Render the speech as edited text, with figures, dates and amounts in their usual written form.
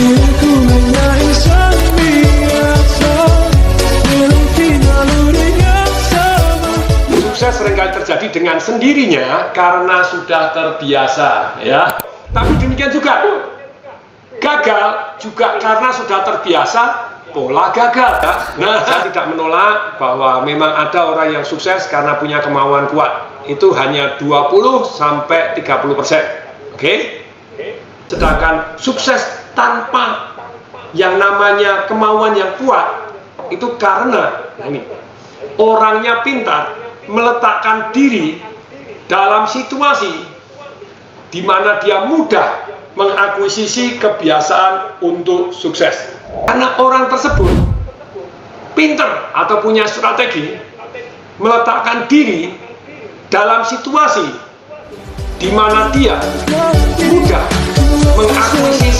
Diriku hanya insan biasa, memiliki naluri yang sama. Sukses seringkali terjadi dengan sendirinya karena sudah terbiasa, ya. Tapi demikian juga gagal juga karena sudah terbiasa pola gagal. Nah, saya tidak menolak bahwa memang ada orang yang sukses karena punya kemauan kuat. Itu hanya 20-30%. Oke? Sedangkan sukses tanpa yang namanya kemauan yang kuat itu karena orangnya pintar meletakkan diri dalam situasi di mana dia mudah mengakuisisi kebiasaan untuk sukses. Karena orang tersebut pintar atau punya strategi meletakkan diri dalam situasi di mana dia mudah mengakuisisi